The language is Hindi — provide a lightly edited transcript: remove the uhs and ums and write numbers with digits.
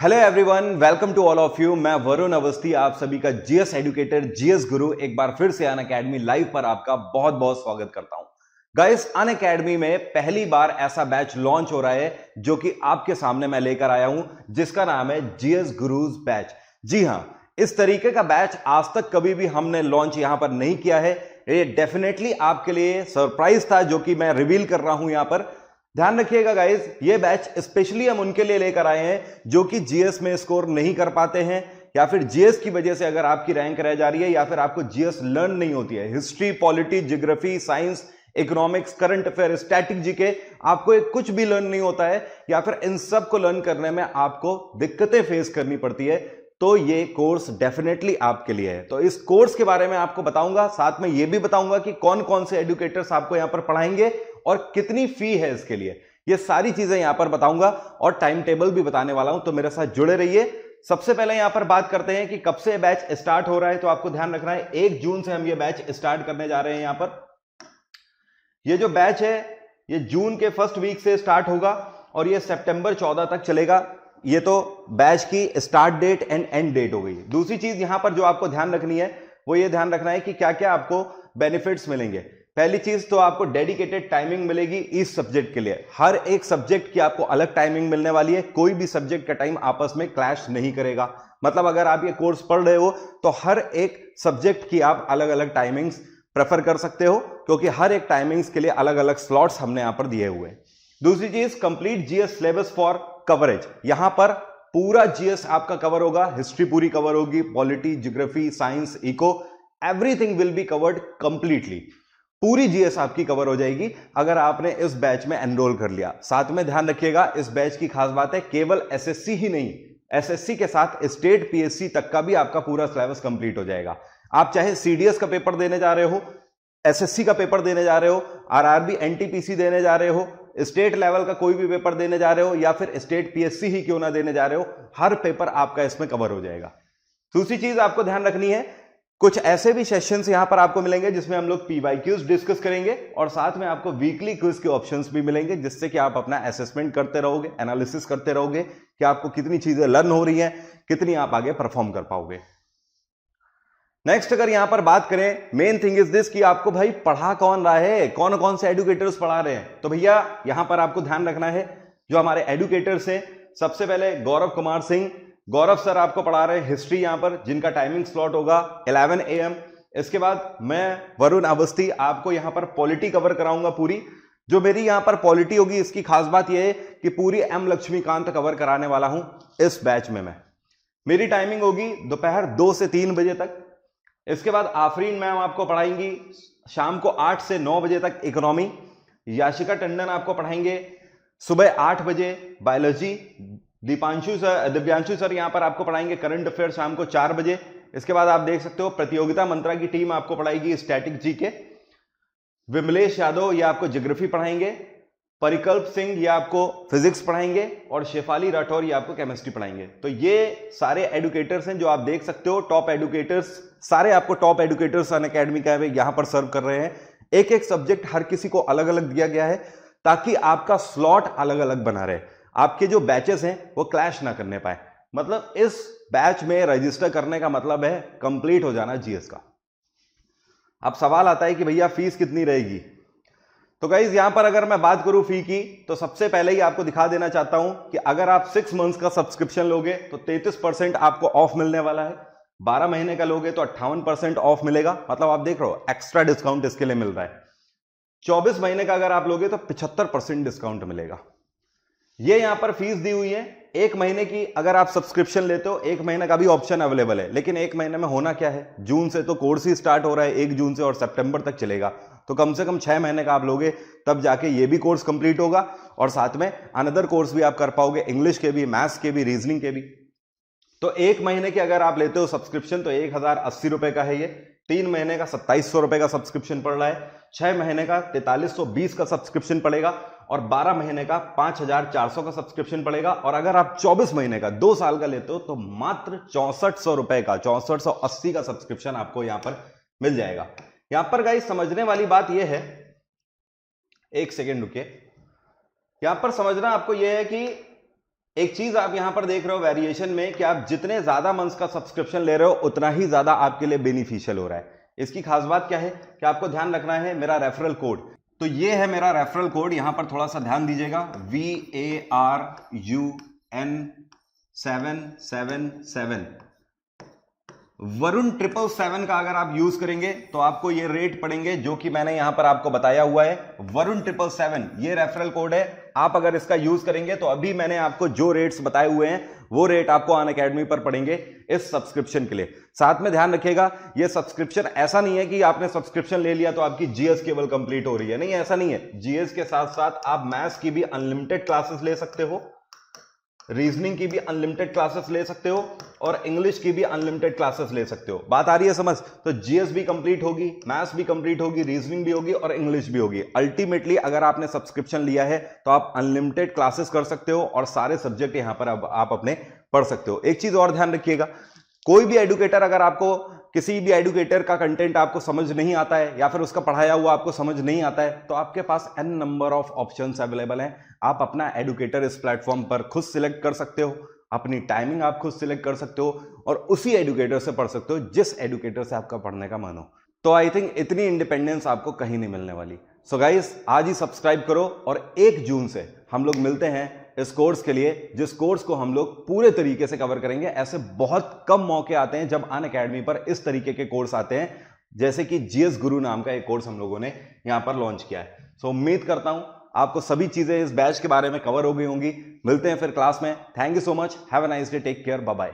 Hello everyone, welcome to all of you. मैं वरुण अवस्थी, आप सभी का जीएस एडुकेटर, जीएस गुरु एक बार फिर से अनअकैडमी लाइव पर आपका बहुत बहुत स्वागत करता हूं। गाइस, अनअकैडमी में पहली बार ऐसा बैच लॉन्च हो रहा है जो कि आपके सामने मैं लेकर आया हूं, जिसका नाम है जीएस गुरुज बैच। जी हां, इस तरीके का बैच आज तक कभी भी हमने लॉन्च यहां पर नहीं किया है। ये डेफिनेटली आपके लिए सरप्राइज था जो कि मैं रिवील कर रहा हूं यहां पर। ध्यान रखिएगा गाइस, ये बैच स्पेशली हम उनके लिए लेकर आए हैं जो कि जीएस में स्कोर नहीं कर पाते हैं, या फिर जीएस की वजह से अगर आपकी रैंक रह जा रही है, या फिर आपको जीएस लर्न नहीं होती है। History, polity, geography, science, economics, current affair, static GK, आपको एक कुछ भी लर्न नहीं होता है, या फिर इन सब को लर्न करने में आपको दिक्कतें फेस करनी पड़ती है, तो ये कोर्स डेफिनेटली आपके लिए है। तो इस कोर्स के बारे में आपको बताऊंगा, साथ में ये भी बताऊंगा कि कौन कौन से एडुकेटर्स आपको यहां पर पढ़ाएंगे और कितनी फी है इसके लिए। ये सारी चीजें यहां पर बताऊंगा और टाइम टेबल भी बताने वाला हूं, तो मेरे साथ जुड़े रहिए। सबसे पहले यहां पर बात करते हैं कि कब से बैच स्टार्ट हो रहा है। तो आपको ध्यान रखना है 1 जून से हम ये बैच स्टार्ट करने जा रहे हैं। यहां पर ये जो बैच है ये जून के फर्स्ट वीक से स्टार्ट होगा और ये सितंबर 14 तक चलेगा। ये तो बैच की start date and end date हो गई। दूसरी चीज यहां पर जो आपको ध्यान रखनी है वो ये ध्यान रखना है कि क्या क्या आपको बेनिफिट्स मिलेंगे। पहली चीज तो आपको डेडिकेटेड टाइमिंग मिलेगी इस सब्जेक्ट के लिए। हर एक सब्जेक्ट की आपको अलग टाइमिंग मिलने वाली है। कोई भी सब्जेक्ट का टाइम आपस में क्लैश नहीं करेगा। मतलब अगर आप ये कोर्स पढ़ रहे हो तो हर एक सब्जेक्ट की आप अलग अलग टाइमिंग्स प्रेफर कर सकते हो, क्योंकि हर एक टाइमिंग्स के लिए अलग अलग स्लॉट्स हमने यहां पर दिए हुए हैं। दूसरी चीज, complete GS syllabus for coverage. यहां पर पूरा जीएस आपका कवर होगा। हिस्ट्री पूरी कवर होगी, polity, geography, science, eco, everything will be covered completely. पूरी जीएस आपकी कवर हो जाएगी अगर आपने इस बैच में एनरोल कर लिया। साथ में ध्यान रखिएगा, इस बैच की खास बात है केवल एसएससी ही नहीं, एसएससी के साथ स्टेट पीएससी तक का भी आपका पूरा सिलेबस कंप्लीट हो जाएगा। आप चाहे सीडीएस का पेपर देने जा रहे हो, एसएससी का पेपर देने जा रहे हो, आरआरबी, एनटीपीसी देने जा रहे हो, स्टेट लेवल का कोई भी पेपर देने जा रहे हो, या फिर स्टेट पीएससी ही क्यों ना देने जा रहे हो, हर पेपर आपका इसमें कवर हो जाएगा। दूसरी चीज आपको ध्यान रखनी है, कुछ ऐसे भी सेशंस यहां पर आपको मिलेंगे जिसमें हम लोग पीवाईक्यूज डिस्कस करेंगे और साथ में आपको वीकली क्विज के ऑप्शंस भी मिलेंगे, जिससे कि आप अपना असेसमेंट करते रहोगे, एनालिसिस करते रहोगे कि आपको कितनी चीजें लर्न हो रही हैं, कितनी आप आगे परफॉर्म कर पाओगे। नेक्स्ट अगर यहां पर बात करें, मेन थिंग इज दिस कि आपको भाई पढ़ा कौन रहा है, कौन कौन से एडुकेटर्स पढ़ा रहे हैं। तो भैया यहां पर आपको ध्यान रखना है, जो हमारे एडुकेटर्स हैं, सबसे पहले गौरव कुमार सिंह। गौरव सर आपको पढ़ा रहे हैं हिस्ट्री यहां पर, जिनका टाइमिंग स्लॉट होगा 11 AM। इसके बाद मैं वरुण अवस्थी आपको यहां पर पॉलिटी कवर कराऊंगा पूरी। जो मेरी यहां पर पॉलिटी होगी, इसकी खास बात यह है कि पूरी एम लक्ष्मीकांत कवर कराने वाला हूं इस बैच में। मैं मेरी टाइमिंग होगी दोपहर 2 से 3 बजे तक। इसके बाद आफरीन मैम आपको पढ़ाएंगी शाम को 8 से 9 बजे तक इकोनॉमी। याशिका टंडन आपको पढ़ाएंगे सुबह 8 बजे बायोलॉजी। दिव्यांशु सर यहां पर आपको पढ़ाएंगे करंट अफेयर शाम को 4 बजे। इसके बाद आप देख सकते हो प्रतियोगिता मंत्रा की टीम आपको पढ़ाएगी स्टैटिक जीके। विमलेश यादव ये आपको ज्योग्राफी पढ़ाएंगे। परिकल्प सिंह ये आपको फिजिक्स पढ़ाएंगे और शेफाली राठौर ये आपको केमिस्ट्री पढ़ाएंगे। तो ये सारे एडुकेटर्स हैं जो आप देख सकते हो, टॉप एडुकेटर्स। सारे आपको टॉप एडुकेटर्स अनअकैडमी का यहां पर सर्व कर रहे हैं। एक एक सब्जेक्ट हर किसी को अलग अलग दिया गया है ताकि आपका स्लॉट अलग अलग बना रहे, आपके जो बैचेस हैं वो क्लैश ना करने पाए। मतलब इस बैच में रजिस्टर करने का मतलब है कंप्लीट हो जाना जीएस का। अब सवाल आता है कि भैया फीस कितनी रहेगी। तो गाइज यहां पर अगर मैं बात करूं फी की, तो सबसे पहले ही आपको दिखा देना चाहता हूं कि अगर आप 6 मंथ्स का सब्सक्रिप्शन लोगे तो 33% आपको ऑफ मिलने वाला है। 12 महीने का लोगे तो 58% ऑफ मिलेगा। मतलब आप देख रहे हो एक्स्ट्रा डिस्काउंट इसके लिए मिल रहा है। 24 महीने का अगर आप लोगे तो 75% डिस्काउंट मिलेगा। ये यहां पर फीस दी हुई है। 1 महीने की अगर आप सब्सक्रिप्शन लेते हो, 1 महीने का भी ऑप्शन अवेलेबल है। लेकिन 1 महीने में होना क्या है, जून से तो कोर्स ही स्टार्ट हो रहा है 1 जून से, और सितंबर तक चलेगा। तो कम से कम 6 महीने का आप लोगे तब जाके ये भी कोर्स कंप्लीट होगा, और साथ में अनदर कोर्स भी आप कर पाओगे, इंग्लिश के भी, मैथ्स के भी, रीजनिंग के भी। तो 1 महीने के अगर आप लेते हो सब्सक्रिप्शन तो 1080 रुपए का है ये। 3 महीने का 2700 रुपए का सब्सक्रिप्शन पड़ रहा है। 6 महीने का 4320 का सब्सक्रिप्शन पड़ेगा, और 12 महीने का 5400 का सब्सक्रिप्शन पड़ेगा। और अगर आप 24 महीने का 2 साल का लेते हो तो मात्र 6400 रुपए का, 6480 का सब्सक्रिप्शन आपको यहां पर मिल जाएगा। यहां पर गाइस समझने वाली बात यह है, एक सेकेंड रुकिए, यहां पर समझना आपको यह है कि एक चीज आप यहां पर देख रहे हो वेरिएशन में कि आप जितने ज्यादा मंथ्स का सब्सक्रिप्शन ले रहे हो उतना ही ज्यादा आपके लिए बेनिफिशियल हो रहा है। इसकी खास बात क्या है कि आपको ध्यान रखना है मेरा रेफरल कोड। तो ये है मेरा रेफरल कोड, यहां पर थोड़ा सा ध्यान दीजिएगा, VARUN777। वरुण 777 का अगर आप यूज करेंगे तो आपको ये रेट पड़ेंगे जो कि मैंने यहां पर आपको बताया हुआ है। वरुण 777 ये रेफरल कोड है, आप अगर इसका यूज करेंगे तो अभी मैंने आपको जो रेट्स बताए हुए हैं वो रेट आपको अनअकैडमी पर पड़ेंगे इस सब्सक्रिप्शन के लिए। साथ में ध्यान रखिएगा ये सब्सक्रिप्शन ऐसा नहीं है कि आपने सब्सक्रिप्शन ले लिया तो आपकी जीएस केवल कंप्लीट हो रही है, नहीं ऐसा नहीं है। जीएस के साथ साथ आप मैथ्स की भी अनलिमिटेड क्लासेस ले सकते हो, रीजनिंग की भी अनलिमिटेड क्लासेस ले सकते हो और इंग्लिश की भी अनलिमिटेड क्लासेस ले सकते हो। बात आ रही है समझ? तो जीएस भी कंप्लीट होगी, मैथ्स भी कंप्लीट होगी, रीजनिंग भी होगी और इंग्लिश भी होगी। अल्टीमेटली अगर आपने सब्सक्रिप्शन लिया है तो आप अनलिमिटेड क्लासेस कर सकते हो और सारे सब्जेक्ट यहां पर अब आप अपने पढ़ सकते हो। एक चीज और ध्यान रखिएगा, कोई भी एडुकेटर, अगर आपको किसी भी एडुकेटर का कंटेंट आपको समझ नहीं आता है या फिर उसका पढ़ाया हुआ आपको समझ नहीं आता है तो आपके पास n number of options available हैं। आप अपना एडुकेटर इस प्लेटफॉर्म पर खुद सिलेक्ट कर सकते हो, अपनी टाइमिंग आप खुद सिलेक्ट कर सकते हो और उसी एडुकेटर से पढ़ सकते हो जिस एडुकेटर से आपका पढ़ने का मन हो। तो आई थिंक इतनी इंडिपेंडेंस आपको कहीं नहीं मिलने वाली। सो गाइस आज ही सब्सक्राइब करो और 1 जून से हम लोग मिलते हैं इस कोर्स के लिए, जिस कोर्स को हम लोग पूरे तरीके से कवर करेंगे। ऐसे बहुत कम मौके आते हैं जब अनअकैडमी पर इस तरीके के कोर्स आते हैं, जैसे कि जीएस गुरु नाम का एक कोर्स हम लोगों ने यहां पर लॉन्च किया है। सो उम्मीद करता हूं आपको सभी चीजें इस बैच के बारे में कवर हो गई होंगी। मिलते हैं फिर क्लास में। Thank you so much, have a nice day, take care, bye bye.